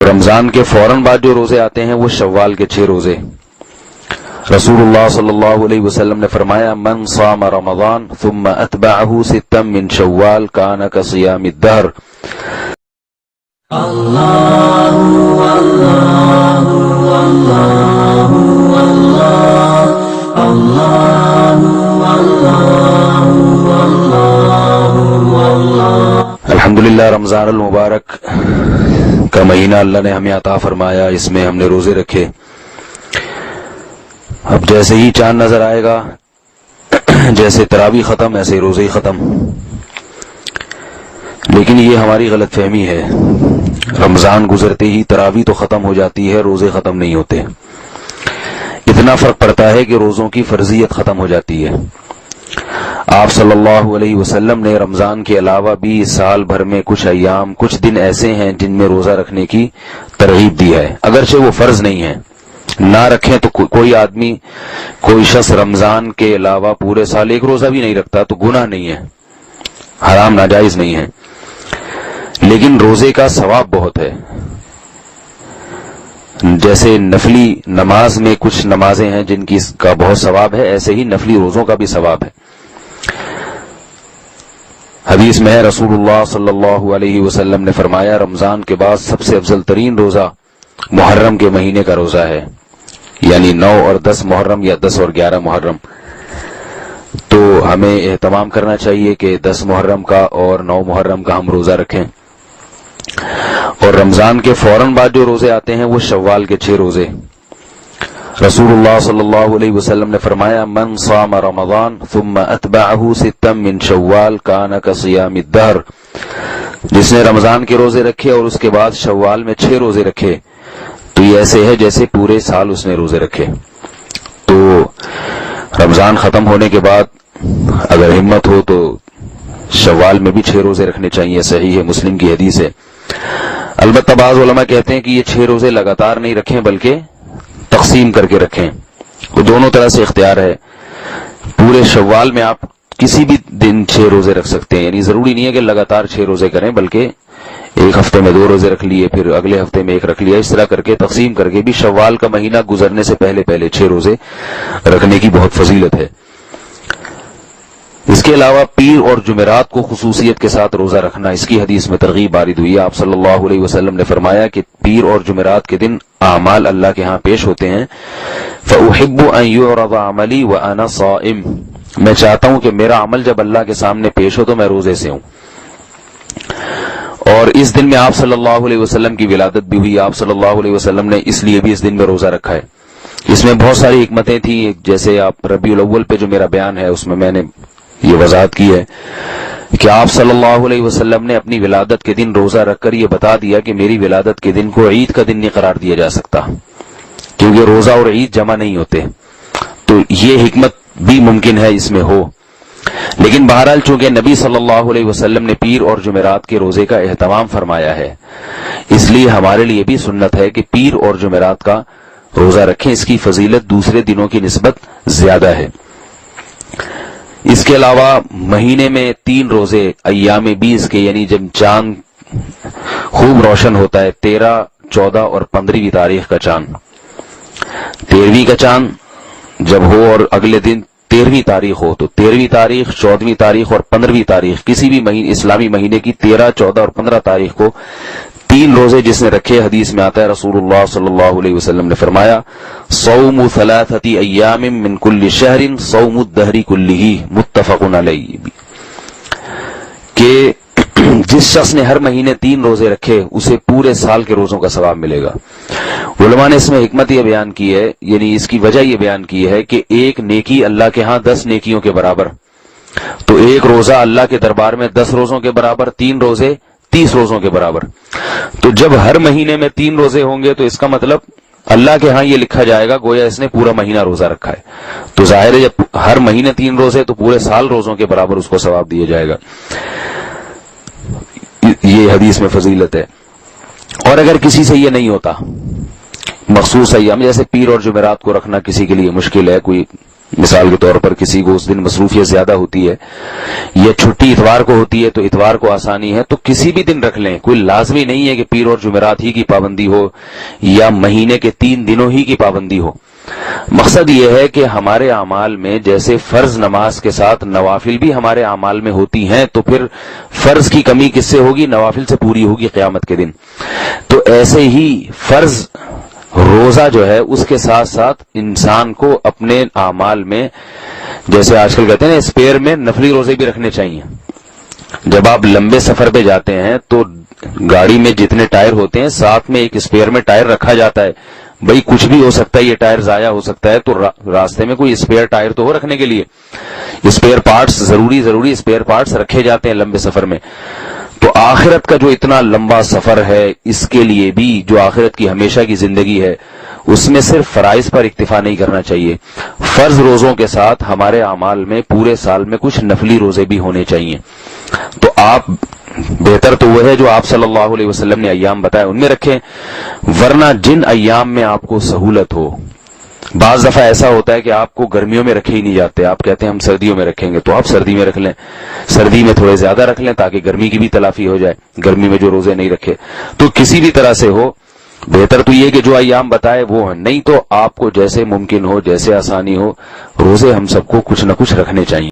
رمضان کے فوراً بعد جو روزے آتے ہیں وہ شوال کے 6 روزے. رسول اللہ صلی اللہ علیہ وسلم نے فرمایا من صام رمضان ثم اتبعه 6 من شوال كان كصيام الدهر. اللہ اللہ اللہ اللہ اللہ اللہ. الحمدللہ رمضان المبارک کا مہینہ اللہ نے ہمیں عطا فرمایا، اس میں ہم نے روزے رکھے. اب جیسے ہی چاند نظر آئے گا، جیسے تراویح ختم ایسے روزے ختم. لیکن یہ ہماری غلط فہمی ہے، رمضان گزرتے ہی تراویح تو ختم ہو جاتی ہے، روزے ختم نہیں ہوتے. اتنا فرق پڑتا ہے کہ روزوں کی فرضیت ختم ہو جاتی ہے. آپ صلی اللہ علیہ وسلم نے رمضان کے علاوہ بھی سال بھر میں کچھ ایام، کچھ دن ایسے ہیں جن میں روزہ رکھنے کی ترغیب دی ہے، اگرچہ وہ فرض نہیں ہے. نہ رکھیں تو کوئی آدمی، کوئی شخص رمضان کے علاوہ پورے سال ایک روزہ بھی نہیں رکھتا تو گناہ نہیں ہے، حرام ناجائز نہیں ہے. لیکن روزے کا ثواب بہت ہے. جیسے نفلی نماز میں کچھ نمازیں ہیں جن کی کا بہت ثواب ہے، ایسے ہی نفلی روزوں کا بھی ثواب ہے. حدیث میں ہے رسول اللہ صلی اللہ علیہ وسلم نے فرمایا رمضان کے بعد سب سے افضل ترین روزہ محرم کے مہینے کا روزہ ہے، یعنی 9 اور 10 محرم یا 10 اور 11 محرم. تو ہمیں اہتمام کرنا چاہیے کہ 10 محرم کا اور 9 محرم کا ہم روزہ رکھیں. اور رمضان کے فوراً بعد جو روزے آتے ہیں وہ شوال کے 6 روزے. رسول اللہ صلی اللہ علیہ وسلم نے فرمایا من صام رمضان ثم اتبعه 6 من شوال كان كصيام الدهر. جس نے رمضان کے روزے رکھے اور اس کے بعد شوال میں 6 روزے رکھے تو یہ ایسے ہے جیسے پورے سال اس نے روزے رکھے. تو رمضان ختم ہونے کے بعد اگر ہمت ہو تو شوال میں بھی 6 روزے رکھنے چاہیے، صحیح ہے، مسلم کی حدیث ہے. البتہ بعض علماء کہتے ہیں کہ یہ 6 روزے لگاتار نہیں رکھیں بلکہ تقسیم کر کے رکھیں. وہ دونوں طرح سے اختیار ہے. پورے شوال میں آپ کسی بھی دن 6 روزے رکھ سکتے ہیں، یعنی ضروری نہیں ہے کہ لگاتار 6 روزے کریں، بلکہ ایک ہفتے میں 2 روزے رکھ لیے، پھر اگلے ہفتے میں 1 رکھ لیا. اس طرح کر کے تقسیم کر کے بھی شوال کا مہینہ گزرنے سے پہلے 6 روزے رکھنے کی بہت فضیلت ہے. اس کے علاوہ پیر اور جمعرات کو خصوصیت کے ساتھ روزہ رکھنا، اس کی حدیث میں ترغیب وارد ہوئی. آپ صلی اللہ علیہ وسلم نے فرمایا کہ پیر اور جمعرات کے دن اعمال اللہ کے ہاں پیش ہوتے ہیں. فَأُحِبُّ أَن يُعْرَضَ عَمَلِي وَأَنَا صَائِمٌ. میں چاہتا ہوں کہ میرا عمل جب اللہ کے سامنے پیش ہو تو میں روزے سے ہوں. اور اس دن میں آپ صلی اللہ علیہ وسلم کی ولادت بھی ہوئی. آپ صلی اللہ علیہ وسلم نے اس لیے بھی اس دن میں روزہ رکھا ہے. اس میں بہت ساری حکمتیں تھیں، جیسے آپ ربیع الاول پہ جو میرا بیان ہے اس میں نے یہ وضاحت کی ہے کہ آپ صلی اللہ علیہ وسلم نے اپنی ولادت کے دن روزہ رکھ کر یہ بتا دیا کہ میری ولادت کے دن کو عید کا دن نہیں قرار دیا جا سکتا، کیونکہ روزہ اور عید جمع نہیں ہوتے. تو یہ حکمت بھی ممکن ہے اس میں ہو. لیکن بہرحال چونکہ نبی صلی اللہ علیہ وسلم نے پیر اور جمعرات کے روزے کا اہتمام فرمایا ہے، اس لیے ہمارے لیے بھی سنت ہے کہ پیر اور جمعرات کا روزہ رکھیں. اس کی فضیلت دوسرے دنوں کی نسبت زیادہ ہے. اس کے علاوہ مہینے میں 3 روزے ایام 20 کے، یعنی جب چاند خوب روشن ہوتا ہے، 13، 14 اور 15ویں تاریخ کا چاند. 13ویں کا چاند جب ہو اور اگلے دن 13ویں تاریخ ہو تو 13ویں تاریخ، 14ویں تاریخ اور 15ویں تاریخ، کسی بھی اسلامی مہینے کی 13، 14 اور 15 تاریخ کو 3 روزے جس نے رکھے، حدیث میں آتا ہے رسول اللہ صلی اللہ علیہ وسلم نے فرمایا صوم 3 ایام من کل شہر صوم الدہر کلہ متفق علیہ. کہ جس شخص نے ہر مہینے 3 روزے رکھے اسے پورے سال کے روزوں کا ثواب ملے گا. علماء نے اس میں حکمت یہ بیان کی ہے، یعنی اس کی وجہ یہ بیان کی ہے کہ ایک نیکی اللہ کے ہاں 10 نیکیوں کے برابر. تو ایک روزہ اللہ کے دربار میں 10 روزوں کے برابر، 3 روزے 30 روزوں کے برابر. تو جب ہر مہینے میں 3 روزے ہوں گے تو اس کا مطلب اللہ کے ہاں یہ لکھا جائے گا گویا اس نے پورا مہینہ روزہ رکھا ہے. تو ظاہر ہے جب ہر مہینے 3 روزے تو پورے سال روزوں کے برابر اس کو ثواب دیا جائے گا. یہ حدیث میں فضیلت ہے. اور اگر کسی سے یہ نہیں ہوتا، مخصوص ایام جیسے پیر اور جمعرات کو رکھنا کسی کے لیے مشکل ہے، کوئی مثال کے طور پر کسی کو اس دن مصروفیت زیادہ ہوتی ہے یا چھٹی اتوار کو ہوتی ہے تو اتوار کو آسانی ہے تو کسی بھی دن رکھ لیں، کوئی لازمی نہیں ہے کہ پیر اور جمعرات ہی کی پابندی ہو یا مہینے کے 3 دنوں ہی کی پابندی ہو۔ مقصد یہ ہے کہ ہمارے اعمال میں جیسے فرض نماز کے ساتھ نوافل بھی ہمارے اعمال میں ہوتی ہیں تو پھر فرض کی کمی کس سے ہوگی؟ نوافل سے پوری ہوگی قیامت کے دن۔ تو ایسے ہی فرض روزہ جو ہے اس کے ساتھ ساتھ انسان کو اپنے اعمال میں، جیسے آج کل کہتے ہیں نا، اسپیئر میں نفلی روزے بھی رکھنے چاہیے۔ جب آپ لمبے سفر پہ جاتے ہیں تو گاڑی میں جتنے ٹائر ہوتے ہیں ساتھ میں ایک اسپیئر میں ٹائر رکھا جاتا ہے، بھئی کچھ بھی ہو سکتا ہے، یہ ٹائر ضائع ہو سکتا ہے، تو راستے میں کوئی اسپیئر ٹائر تو ہو رکھنے کے لیے، اسپیئر پارٹس ضروری اسپیئر پارٹس رکھے جاتے ہیں لمبے سفر میں۔ تو آخرت کا جو اتنا لمبا سفر ہے اس کے لیے بھی، جو آخرت کی ہمیشہ کی زندگی ہے، اس میں صرف فرائض پر اکتفا نہیں کرنا چاہیے، فرض روزوں کے ساتھ ہمارے اعمال میں پورے سال میں کچھ نفلی روزے بھی ہونے چاہیے۔ تو آپ بہتر تو وہ ہے جو آپ صلی اللہ علیہ وسلم نے ایام بتائے ان میں رکھیں، ورنہ جن ایام میں آپ کو سہولت ہو۔ بعض دفعہ ایسا ہوتا ہے کہ آپ کو گرمیوں میں رکھے ہی نہیں جاتے، آپ کہتے ہیں ہم سردیوں میں رکھیں گے، تو آپ سردی میں رکھ لیں، سردی میں تھوڑے زیادہ رکھ لیں تاکہ گرمی کی بھی تلافی ہو جائے، گرمی میں جو روزے نہیں رکھے۔ تو کسی بھی طرح سے ہو، بہتر تو یہ کہ جو ایام بتائے وہ ہیں، نہیں تو آپ کو جیسے ممکن ہو، جیسے آسانی ہو، روزے ہم سب کو کچھ نہ کچھ رکھنے چاہیے۔